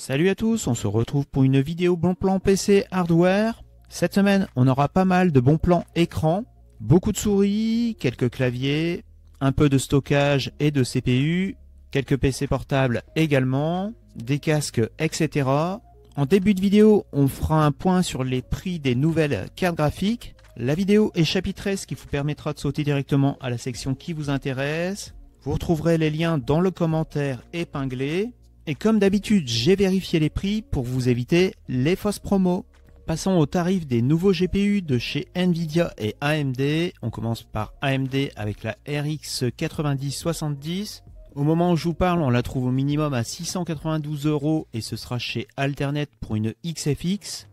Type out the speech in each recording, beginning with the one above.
Salut à tous, on se retrouve pour une vidéo bon plan PC hardware. Cette semaine, on aura pas mal de bons plans écran, beaucoup de souris, quelques claviers, un peu de stockage et de CPU, quelques PC portables également, des casques, etc. En début de vidéo, on fera un point sur les prix des nouvelles cartes graphiques. La vidéo est chapitrée, ce qui vous permettra de sauter directement à la section qui vous intéresse. Vous retrouverez les liens dans le commentaire épinglé. Et comme d'habitude, j'ai vérifié les prix pour vous éviter les fausses promos. Passons aux tarifs des nouveaux GPU de chez Nvidia et AMD. On commence par AMD avec la RX 9070. Au moment où je vous parle, on la trouve au minimum à 692 € et ce sera chez Alternet pour une XFX.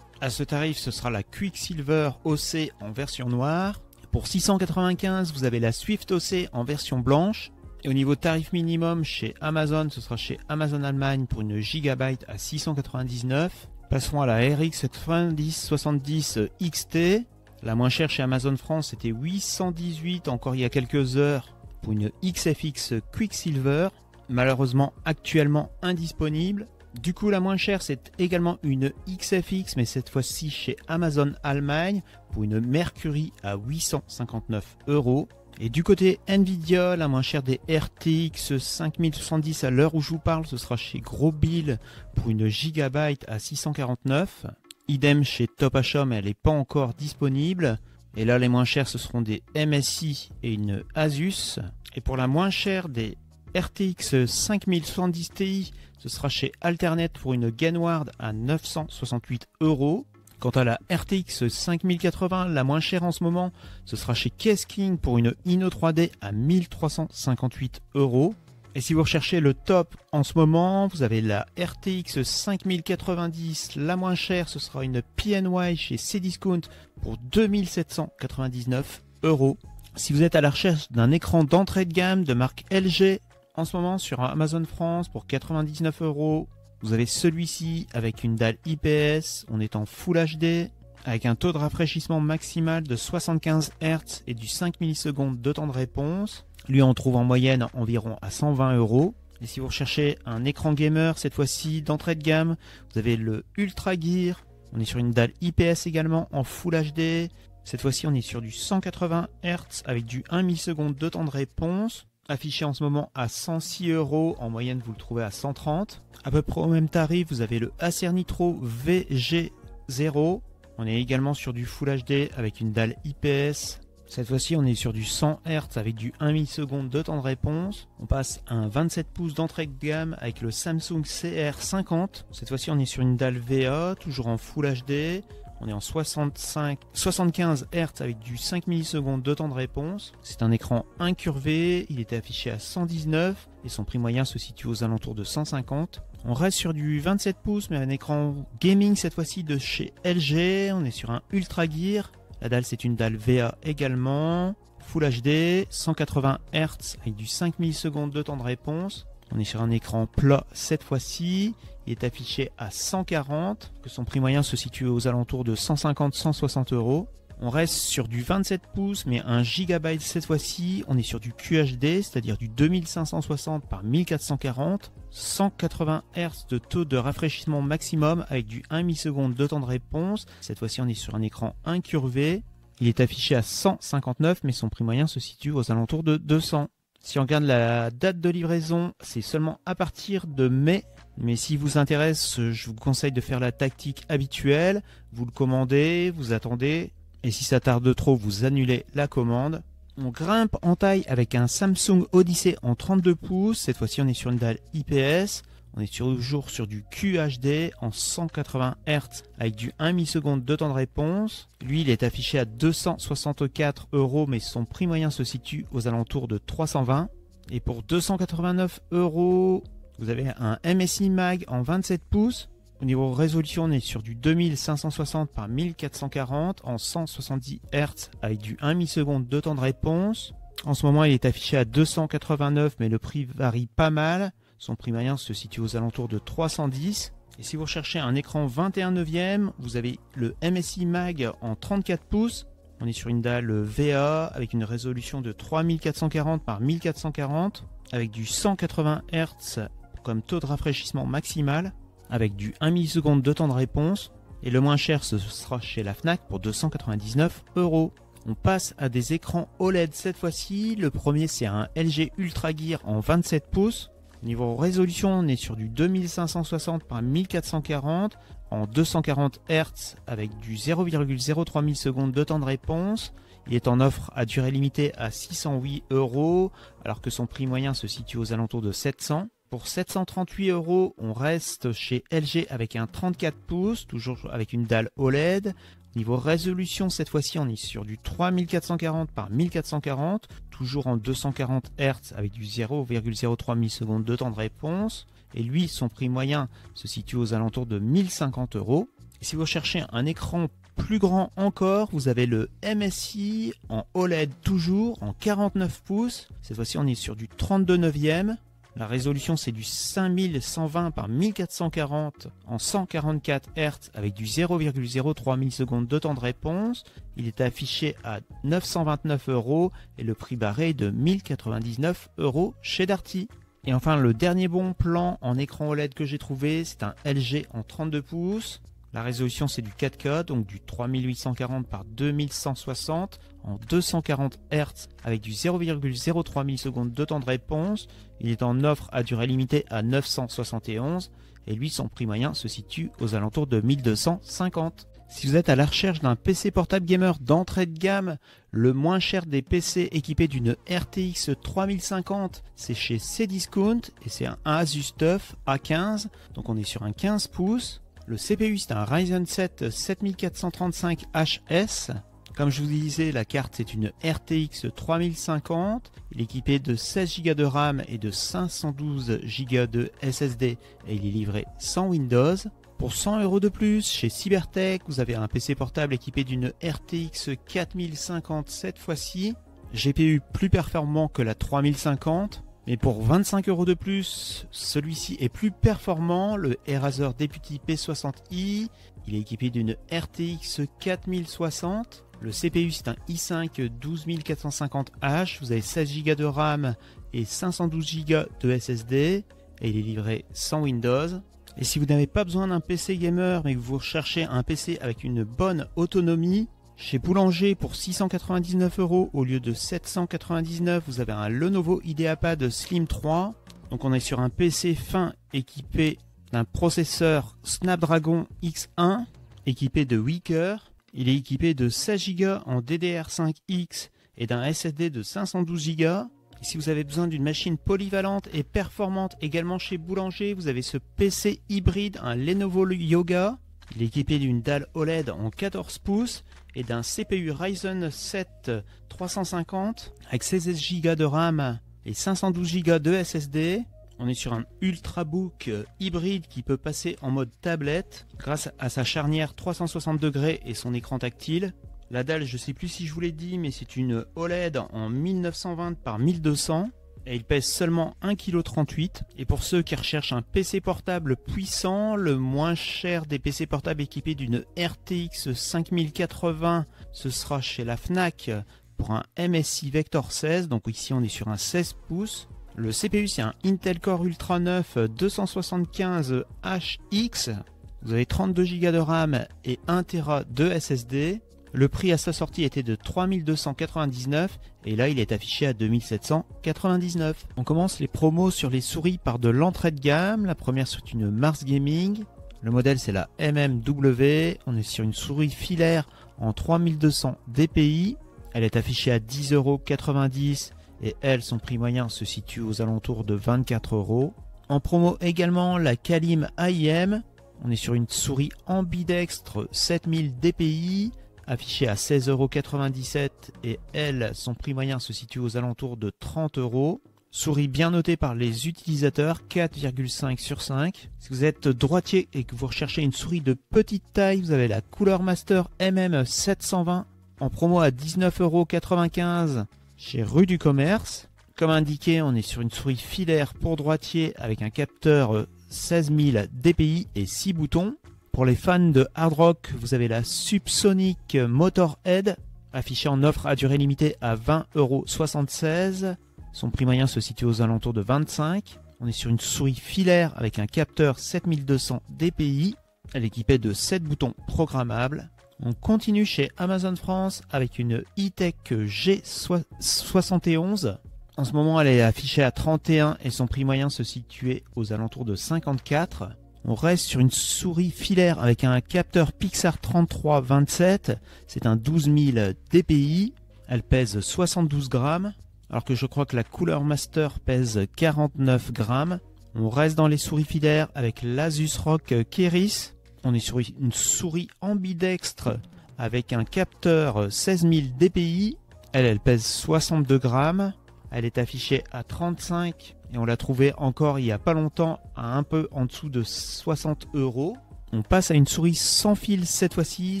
À ce tarif, ce sera la Quicksilver OC en version noire. Pour 695, vous avez la Swift OC en version blanche. Et au niveau tarif minimum chez Amazon, ce sera chez Amazon Allemagne pour une gigabyte à 699. Passons à la RX 9070 XT. La moins chère chez Amazon France c'était 818 encore il y a quelques heures pour une XFX Quicksilver. Malheureusement actuellement indisponible. Du coup la moins chère c'est également une XFX mais cette fois-ci chez Amazon Allemagne pour une Mercury à 859 €. Et du côté Nvidia, la moins chère des RTX 5070 à l'heure où je vous parle, ce sera chez Gros Bill pour une gigabyte à 649. Idem chez TopHaul, mais elle n'est pas encore disponible. Et là, les moins chères, ce seront des MSI et une Asus. Et pour la moins chère des RTX 5070 Ti, ce sera chez Alternet pour une Gainward à 968 €. Quant à la RTX 5080, la moins chère en ce moment, ce sera chez Kesking pour une Inno 3D à 1358 €. Et si vous recherchez le top en ce moment, vous avez la RTX 5090, la moins chère, ce sera une PNY chez Cdiscount pour 2799 €. Si vous êtes à la recherche d'un écran d'entrée de gamme de marque LG, en ce moment sur Amazon France pour 99 €, vous avez celui-ci avec une dalle IPS, on est en Full HD, avec un taux de rafraîchissement maximal de 75 Hz et du 5 millisecondes de temps de réponse. Lui on trouve en moyenne environ à 120 €. Et si vous recherchez un écran gamer, cette fois-ci d'entrée de gamme, vous avez le Ultra Gear, on est sur une dalle IPS également en Full HD. Cette fois-ci on est sur du 180 Hz avec du 1 milliseconde de temps de réponse. Affiché en ce moment à 106 €, en moyenne vous le trouvez à 130. À peu près au même tarif, vous avez le Acer Nitro VG0. On est également sur du Full HD avec une dalle IPS. Cette fois-ci, on est sur du 100 Hz avec du 1 milliseconde de temps de réponse. On passe à un 27 pouces d'entrée de gamme avec le Samsung CR50. Cette fois-ci, on est sur une dalle VA, toujours en Full HD. On est en 75 Hz avec du 5 millisecondes de temps de réponse. C'est un écran incurvé, il était affiché à 119 et son prix moyen se situe aux alentours de 150. On reste sur du 27 pouces mais un écran gaming cette fois-ci de chez LG. On est sur un Ultra Gear. La dalle c'est une dalle VA également. Full HD, 180 Hz avec du 5 millisecondes de temps de réponse. On est sur un écran plat cette fois-ci. Il est affiché à 140, que son prix moyen se situe aux alentours de 150-160 €. On reste sur du 27 pouces, mais 1 GB cette fois-ci. On est sur du QHD, c'est-à-dire du 2560 par 1440. 180 Hz de taux de rafraîchissement maximum avec du 1 milliseconde de temps de réponse. Cette fois-ci, on est sur un écran incurvé. Il est affiché à 159, mais son prix moyen se situe aux alentours de 200. Si on regarde la date de livraison, c'est seulement à partir de mai. Mais si vous intéresse, je vous conseille de faire la tactique habituelle. Vous le commandez, vous attendez. Et si ça tarde trop, vous annulez la commande. On grimpe en taille avec un Samsung Odyssey en 32 pouces. Cette fois-ci, on est sur une dalle IPS. On est toujours sur du QHD en 180 Hz avec du 1 milliseconde de temps de réponse. Lui, il est affiché à 264 €, mais son prix moyen se situe aux alentours de 320. Et pour 289 €, vous avez un MSI Mag en 27 pouces. Au niveau résolution, on est sur du 2560 par 1440 en 170 Hz avec du 1 milliseconde de temps de réponse. En ce moment, il est affiché à 289, mais le prix varie pas mal. Son prix moyen se situe aux alentours de 310. Et si vous recherchez un écran 21/9, vous avez le MSI Mag en 34 pouces. On est sur une dalle VA avec une résolution de 3440 par 1440 avec du 180 Hz comme taux de rafraîchissement maximal. avec du 1 milliseconde de temps de réponse. Et le moins cher, ce sera chez la Fnac pour 299 €. On passe à des écrans OLED cette fois-ci. Le premier, c'est un LG Ultra Gear en 27 pouces. Niveau résolution, on est sur du 2560 par 1440 en 240 Hz avec du 0,03 millisecondes de temps de réponse. Il est en offre à durée limitée à 608 € alors que son prix moyen se situe aux alentours de 700. Pour 738 €, on reste chez LG avec un 34 pouces, toujours avec une dalle OLED. Niveau résolution, cette fois-ci, on est sur du 3440 par 1440, toujours en 240 Hz avec du 0,03 millisecondes de temps de réponse. Et lui, son prix moyen se situe aux alentours de 1050 €. Et si vous cherchez un écran plus grand encore, vous avez le MSI en OLED toujours en 49 pouces. Cette fois-ci, on est sur du 32 neuvième. La résolution, c'est du 5120 par 1440 en 144 Hz avec du 0,03 millisecondes de temps de réponse. Il est affiché à 929 € et le prix barré est de 1099 € chez Darty. Et enfin, le dernier bon plan en écran OLED que j'ai trouvé, c'est un LG en 32 pouces. La résolution, c'est du 4K, donc du 3840 par 2160 en 240 Hz avec du 0,03 millisecondes de temps de réponse. Il est en offre à durée limitée à 971 et lui, son prix moyen se situe aux alentours de 1250. Si vous êtes à la recherche d'un PC portable gamer d'entrée de gamme, le moins cher des PC équipé d'une RTX 3050, c'est chez Cdiscount et c'est un Asus TUF A15, donc on est sur un 15 pouces. Le CPU, c'est un Ryzen 7 7435HS. Comme je vous disais, la carte, c'est une RTX 3050. Il est équipé de 16 Go de RAM et de 512 Go de SSD et il est livré sans Windows. Pour 100 € de plus, chez Cybertech, vous avez un PC portable équipé d'une RTX 4050 cette fois-ci. GPU plus performant que la 3050. Mais pour 25 € de plus, celui-ci est plus performant, le Razer Deputy P60i. Il est équipé d'une RTX 4060. Le CPU, c'est un i5 12450H. Vous avez 16 Go de RAM et 512 Go de SSD. Et il est livré sans Windows. Et si vous n'avez pas besoin d'un PC gamer, mais que vous recherchez un PC avec une bonne autonomie, chez Boulanger, pour 699 € au lieu de 799, vous avez un Lenovo IdeaPad Slim 3. Donc on est sur un PC fin équipé d'un processeur Snapdragon X1 équipé de 8 cœurs. Il est équipé de 16 Go en DDR5X et d'un SSD de 512 Go. Et si vous avez besoin d'une machine polyvalente et performante également chez Boulanger, vous avez ce PC hybride, un Lenovo Yoga. Il est équipé d'une dalle OLED en 14 pouces et d'un CPU Ryzen 7 350 avec 16 Go de RAM et 512 Go de SSD. On est sur un Ultrabook hybride qui peut passer en mode tablette grâce à sa charnière 360 degrés et son écran tactile. La dalle, je ne sais plus si je vous l'ai dit, mais c'est une OLED en 1920 par 1200. Et il pèse seulement 1,38 kg. Et pour ceux qui recherchent un PC portable puissant, le moins cher des PC portables équipés d'une RTX 5080, ce sera chez la Fnac pour un MSI Vector 16. Donc ici on est sur un 16 pouces. Le CPU, c'est un Intel Core Ultra 9 275HX. Vous avez 32 Go de RAM et 1 Tera de SSD. Le prix à sa sortie était de 3299 et là il est affiché à 2799. On commence les promos sur les souris par de l'entrée de gamme. La première, c'est une Mars Gaming. Le modèle, c'est la MMW. On est sur une souris filaire en 3200 dpi. Elle est affichée à 10,90 € et elle, son prix moyen se situe aux alentours de 24 €. En promo également la Kalim AIM. On est sur une souris ambidextre 7000 dpi. Affichée à 16,97 € et elle, son prix moyen se situe aux alentours de 30 €. Souris bien notée par les utilisateurs, 4,5 sur 5. Si vous êtes droitier et que vous recherchez une souris de petite taille, vous avez la Cooler Master MM720 en promo à 19,95 € chez Rue du Commerce. Comme indiqué, on est sur une souris filaire pour droitier avec un capteur 16000 dpi et 6 boutons. Pour les fans de hard rock, vous avez la Subsonic Motorhead, affichée en offre à durée limitée à 20,76 €. Son prix moyen se situe aux alentours de 25 €. On est sur une souris filaire avec un capteur 7200 dpi. Elle est équipée de 7 boutons programmables. On continue chez Amazon France avec une E-Tech G71. En ce moment, elle est affichée à 31 et son prix moyen se situait aux alentours de 54. On reste sur une souris filaire avec un capteur Pixar 3327. C'est un 12000 dpi. Elle pèse 72 grammes, alors que je crois que la Cooler Master pèse 49 grammes. On reste dans les souris filaires avec l'Asus ROG Keris. On est sur une souris ambidextre avec un capteur 16000 dpi. Elle pèse 62 grammes. Elle est affichée à 35 et on l'a trouvée encore il n'y a pas longtemps à un peu en dessous de 60 €. On passe à une souris sans fil cette fois-ci.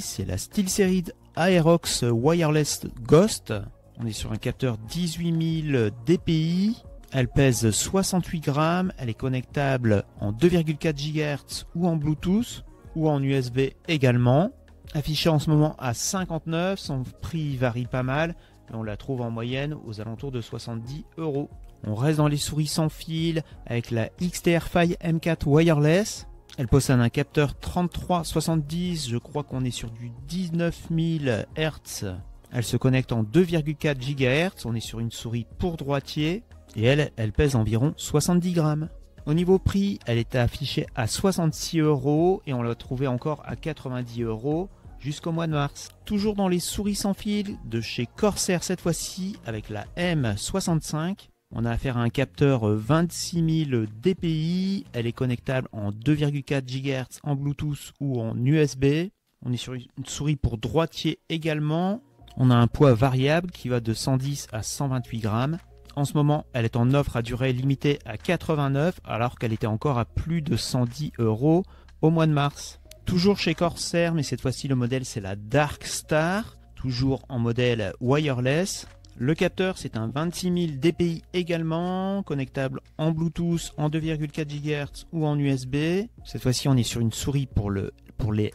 C'est la SteelSeries Aerox Wireless Ghost. On est sur un capteur 18000 dpi. Elle pèse 68 grammes. Elle est connectable en 2,4 GHz ou en Bluetooth ou en USB également. Affichée en ce moment à 59, son prix varie pas mal, mais on la trouve en moyenne aux alentours de 70 €. On reste dans les souris sans fil avec la XTR Fi M4 Wireless. Elle possède un capteur 3370, je crois qu'on est sur du 19000 Hz. Elle se connecte en 2,4 GHz, on est sur une souris pour droitier et elle pèse environ 70 grammes. Au niveau prix, elle était affichée à 66 € et on l'a trouvée encore à 90 € jusqu'au mois de mars. Toujours dans les souris sans fil de chez Corsair cette fois-ci avec la M65. On a affaire à un capteur 26000 dpi. Elle est connectable en 2,4 GHz en Bluetooth ou en USB. On est sur une souris pour droitier également. On a un poids variable qui va de 110 à 128 grammes. En ce moment, elle est en offre à durée limitée à 89 alors qu'elle était encore à plus de 110 € au mois de mars. Toujours chez Corsair, mais cette fois-ci le modèle c'est la Dark Star, toujours en modèle wireless. Le capteur c'est un 26000 dpi également, connectable en Bluetooth, en 2,4 GHz ou en USB. Cette fois-ci on est sur une souris pour les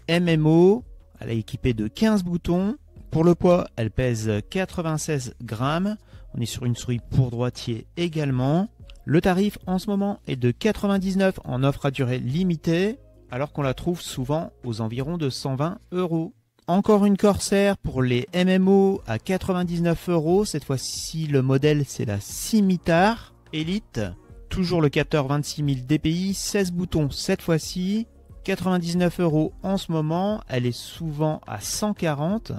MMO. Elle est équipée de 15 boutons. Pour le poids, elle pèse 96 grammes. On est sur une souris pour droitier également. Le tarif en ce moment est de 99 en offre à durée limitée, alors qu'on la trouve souvent aux environs de 120 €. Encore une Corsair pour les MMO à 99 €. Cette fois-ci, le modèle c'est la Scimitar Elite. Toujours le capteur 26000 dpi, 16 boutons cette fois-ci. 99 € en ce moment. Elle est souvent à 140.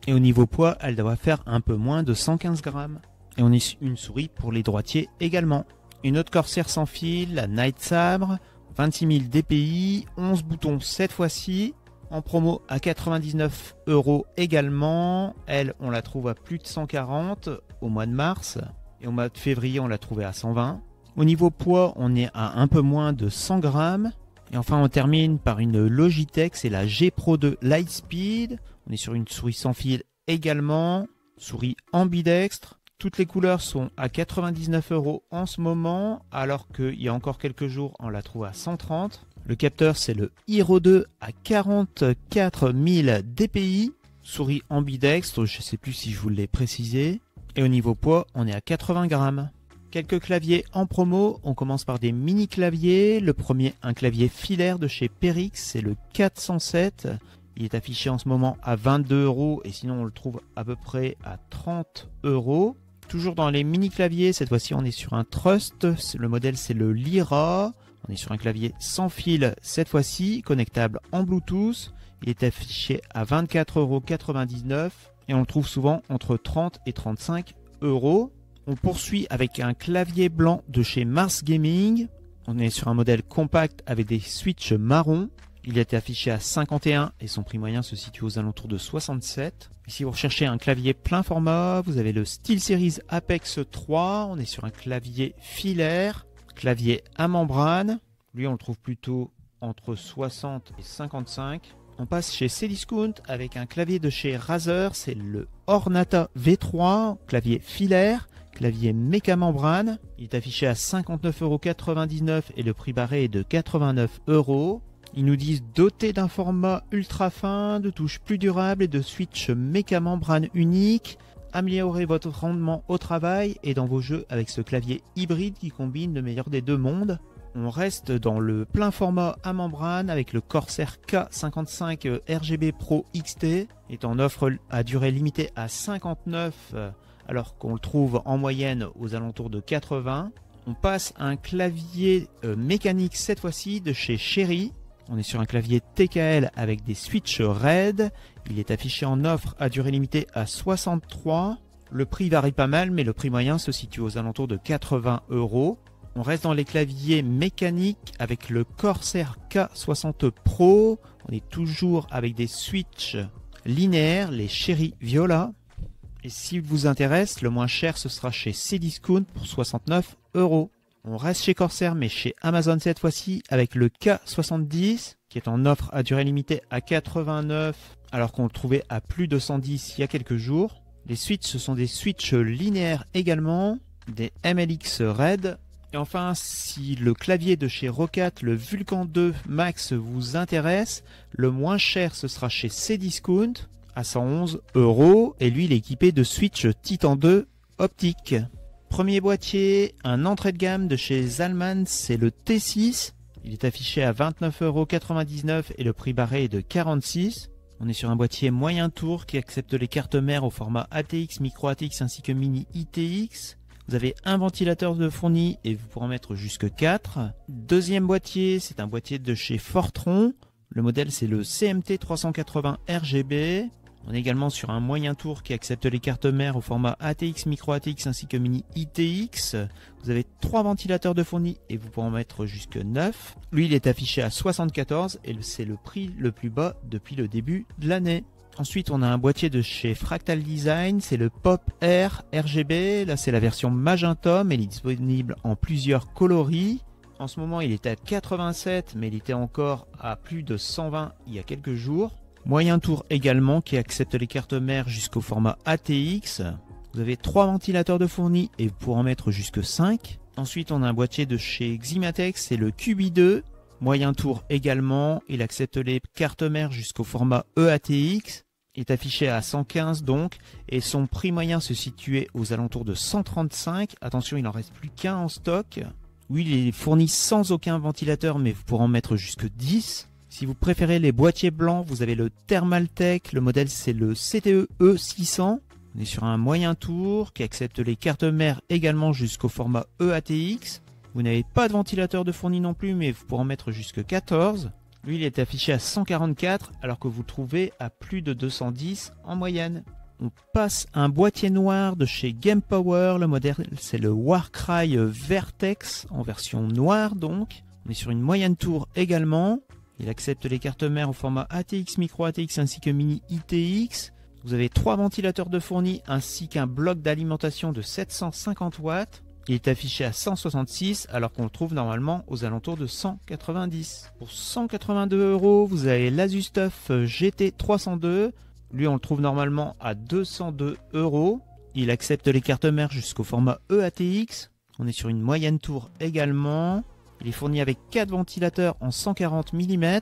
Et au niveau poids, elle doit faire un peu moins de 115 grammes. Et on est une souris pour les droitiers également. Une autre Corsair sans fil, la Night Sabre, 26000 dpi, 11 boutons cette fois-ci. En promo à 99 € également. Elle, on la trouve à plus de 140 au mois de mars. Et au mois de février, on l'a trouvée à 120. Au niveau poids, on est à un peu moins de 100 grammes. Et enfin, on termine par une Logitech, c'est la G Pro 2 Lightspeed. On est sur une souris sans fil également. Souris ambidextre. Toutes les couleurs sont à 99 € en ce moment, alors qu'il y a encore quelques jours, on la trouve à 130. Le capteur, c'est le Hero 2 à 44000 dpi. Souris ambidextre, je ne sais plus si je vous l'ai précisé. Et au niveau poids, on est à 80 grammes. Quelques claviers en promo. On commence par des mini claviers. Le premier, un clavier filaire de chez Perix, c'est le 407. Il est affiché en ce moment à 22 € et sinon on le trouve à peu près à 30 €. Toujours dans les mini claviers, cette fois-ci on est sur un Trust. Le modèle c'est le Lyra. On est sur un clavier sans fil cette fois-ci, connectable en Bluetooth. Il est affiché à 24,99 € et on le trouve souvent entre 30 et 35 €. On poursuit avec un clavier blanc de chez Mars Gaming. On est sur un modèle compact avec des switches marron. Il est affiché à 51 et son prix moyen se situe aux alentours de 67. Et si vous recherchez un clavier plein format, vous avez le SteelSeries Apex 3. On est sur un clavier filaire, clavier à membrane. Lui, on le trouve plutôt entre 60 et 55. On passe chez Cdiscount avec un clavier de chez Razer. C'est le Ornata V3, clavier filaire, clavier méca membrane. Il est affiché à 59,99 € et le prix barré est de 89 €. Ils nous disent doté d'un format ultra fin, de touches plus durables et de switch méca membrane unique, améliorer votre rendement au travail et dans vos jeux avec ce clavier hybride qui combine le meilleur des deux mondes. On reste dans le plein format à membrane avec le Corsair K55 RGB Pro XT, est en offre à durée limitée à 59 alors qu'on le trouve en moyenne aux alentours de 80. On passe à un clavier mécanique cette fois-ci de chez Cherry. On est sur un clavier TKL avec des switches RAID. Il est affiché en offre à durée limitée à 63. Le prix varie pas mal, mais le prix moyen se situe aux alentours de 80 €. On reste dans les claviers mécaniques avec le Corsair K60 Pro. On est toujours avec des switches linéaires, les Cherry Viola. Et s'il vous intéresse, le moins cher, ce sera chez Cdiscount pour 69 €. On reste chez Corsair, mais chez Amazon cette fois-ci, avec le K70, qui est en offre à durée limitée à 89, alors qu'on le trouvait à plus de 110 il y a quelques jours. Les switches, ce sont des switches linéaires également, des MLX RAID. Et enfin, si le clavier de chez Roccat, le Vulcan 2 Max vous intéresse, le moins cher, ce sera chez Cdiscount, à 111 €, et lui il est équipé de switch Titan 2 optique. Premier boîtier, un entrée de gamme de chez Zalman, c'est le T6. Il est affiché à 29,99 € et le prix barré est de 46. On est sur un boîtier moyen tour qui accepte les cartes mères au format ATX, Micro ATX ainsi que Mini ITX. Vous avez un ventilateur de fourni et vous pourrez en mettre jusque 4. Deuxième boîtier, c'est un boîtier de chez Fortron. Le modèle c'est le CMT 380 RGB. On est également sur un moyen tour qui accepte les cartes mères au format ATX, Micro ATX ainsi que Mini ITX. Vous avez 3 ventilateurs de fourni et vous pouvez en mettre jusque 9. Lui il est affiché à 74 et c'est le prix le plus bas depuis le début de l'année. Ensuite on a un boîtier de chez Fractal Design, c'est le Pop Air RGB. Là c'est la version Magentum, elle est disponible en plusieurs coloris. En ce moment il est à 87 mais il était encore à plus de 120 il y a quelques jours. Moyen tour également qui accepte les cartes mères jusqu'au format ATX. Vous avez 3 ventilateurs de fourni et vous pourrez en mettre jusque 5. Ensuite on a un boîtier de chez Ximatex, c'est le QB2. Moyen tour également, il accepte les cartes mères jusqu'au format EATX. Il est affiché à 115 donc et son prix moyen se situait aux alentours de 135. Attention, il n'en reste plus qu'un en stock. Oui, il est fourni sans aucun ventilateur mais vous pourrez en mettre jusque 10. Si vous préférez les boîtiers blancs, vous avez le Thermaltake, le modèle c'est le CTE E600. On est sur un moyen tour qui accepte les cartes mères également jusqu'au format EATX. Vous n'avez pas de ventilateur de fourni non plus, mais vous pourrez en mettre jusque 14. Lui, il est affiché à 144, alors que vous le trouvez à plus de 210 en moyenne. On passe à un boîtier noir de chez Game Power. Le modèle c'est le Warcry Vertex, en version noire donc. On est sur une moyenne tour également. Il accepte les cartes mères au format ATX, Micro ATX ainsi que Mini ITX. Vous avez 3 ventilateurs de fourni ainsi qu'un bloc d'alimentation de 750 watts. Il est affiché à 166 alors qu'on le trouve normalement aux alentours de 190. Pour 182 €, vous avez l'AsusTUF GT302. Lui on le trouve normalement à 202 €. Il accepte les cartes mères jusqu'au format EATX. On est sur une moyenne tour également. Il est fourni avec 4 ventilateurs en 140 mm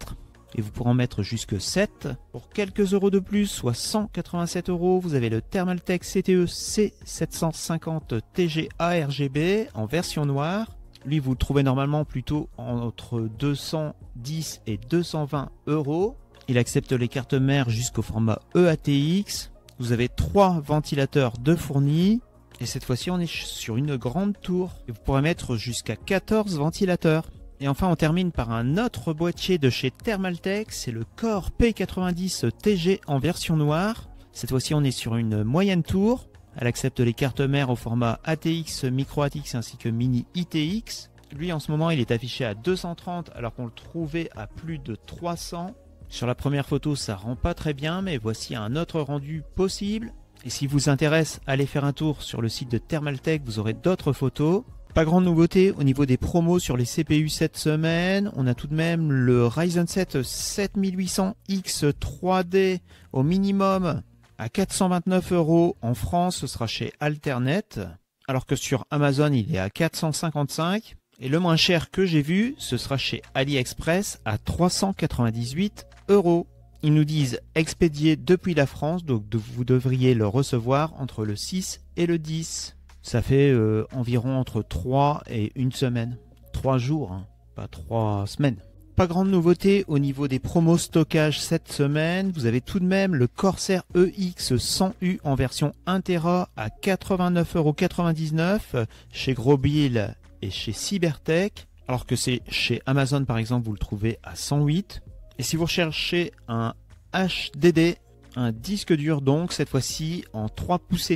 et vous pourrez en mettre jusque 7. Pour quelques euros de plus, soit 187 €, vous avez le Thermaltake CTE C750 TGA RGB en version noire. Lui, vous le trouvez normalement plutôt entre 210 et 220 €. Il accepte les cartes mères jusqu'au format EATX. Vous avez 3 ventilateurs de fourni. Et cette fois-ci, on est sur une grande tour. Et vous pourrez mettre jusqu'à 14 ventilateurs. Et enfin, on termine par un autre boîtier de chez Thermaltake. C'est le Core P90 TG en version noire. Cette fois-ci, on est sur une moyenne tour. Elle accepte les cartes mères au format ATX, Micro ATX ainsi que Mini ITX. Lui, en ce moment, il est affiché à 230 alors qu'on le trouvait à plus de 300. Sur la première photo, ça rend pas très bien, mais voici un autre rendu possible. Et si vous intéresse, allez faire un tour sur le site de Thermaltake, vous aurez d'autres photos. Pas grande nouveauté au niveau des promos sur les CPU cette semaine. On a tout de même le Ryzen 7 7800X 3D au minimum à 429 €. En France, ce sera chez Alternet. Alors que sur Amazon, il est à 455. Et le moins cher que j'ai vu, ce sera chez AliExpress à 398 €. Ils nous disent expédié depuis la France, donc vous devriez le recevoir entre le 6 et le 10. Ça fait environ entre 3 et 1 semaine. 3 jours, hein, pas 3 semaines. Pas grande nouveauté au niveau des promos stockage cette semaine. Vous avez tout de même le Corsair EX 100U en version 1 Tera à 89,99 € chez Grosbill et chez Cybertech. Alors que c'est chez Amazon par exemple, vous le trouvez à 108. Et si vous recherchez un HDD, un disque dur donc, cette fois-ci en 3,5 pouces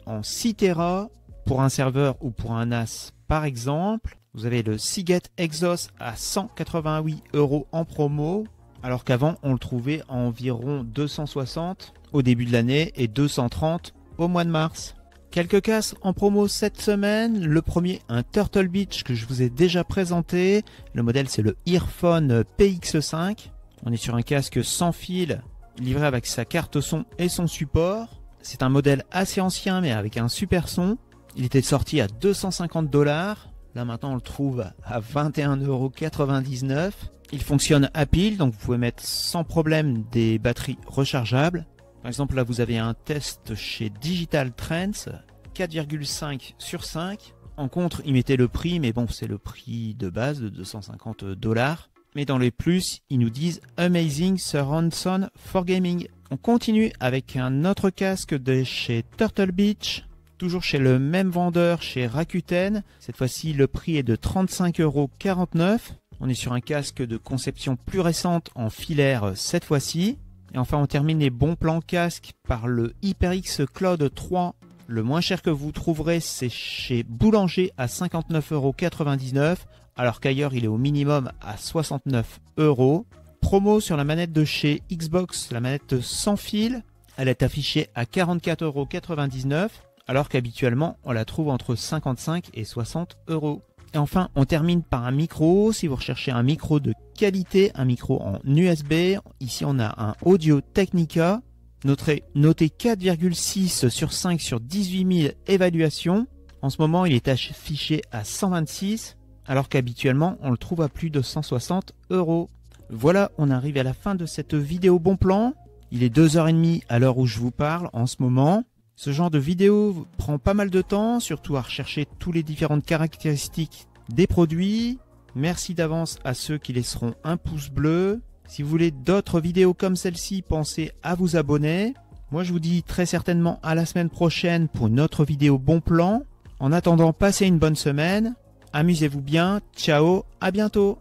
en 6 Tera pour un serveur ou pour un NAS par exemple, vous avez le Seagate Exos à 188 € en promo, alors qu'avant on le trouvait à environ 260 au début de l'année et 230 au mois de mars. Quelques casques en promo cette semaine. Le premier, un Turtle Beach que je vous ai déjà présenté. Le modèle c'est le Earphone PX5. On est sur un casque sans fil, livré avec sa carte son et son support. C'est un modèle assez ancien mais avec un super son. Il était sorti à 250 $. Là maintenant on le trouve à 21,99 €. Il fonctionne à pile, donc vous pouvez mettre sans problème des batteries rechargeables. Par exemple là vous avez un test chez Digital Trends, 4,5 sur 5. En contre il mettait le prix, mais bon c'est le prix de base de 250 $. Mais dans les plus, ils nous disent Amazing Surround Sound for Gaming. On continue avec un autre casque de chez Turtle Beach. Toujours chez le même vendeur, chez Rakuten. Cette fois-ci, le prix est de 35,49 €. On est sur un casque de conception plus récente en filaire cette fois-ci. Et enfin, on termine les bons plans casques par le HyperX Cloud 3. Le moins cher que vous trouverez, c'est chez Boulanger à 59,99 €, alors qu'ailleurs, il est au minimum à 69 €. Promo sur la manette de chez Xbox, la manette sans fil. Elle est affichée à 44,99 €. Alors qu'habituellement, on la trouve entre 55 et 60 €. Et enfin, on termine par un micro. Si vous recherchez un micro de qualité, un micro en USB, ici on a un Audio Technica, noté 4,6 sur 5 sur 18 000 évaluations. En ce moment, il est affiché à 126, alors qu'habituellement, on le trouve à plus de 160 €. Voilà, on arrive à la fin de cette vidéo bon plan. Il est 2h30 à l'heure où je vous parle en ce moment. Ce genre de vidéo prend pas mal de temps, surtout à rechercher toutes les différentes caractéristiques des produits. Merci d'avance à ceux qui laisseront un pouce bleu. Si vous voulez d'autres vidéos comme celle-ci, pensez à vous abonner. Moi je vous dis très certainement à la semaine prochaine pour une autre vidéo bon plan. En attendant, passez une bonne semaine. Amusez-vous bien. Ciao, à bientôt.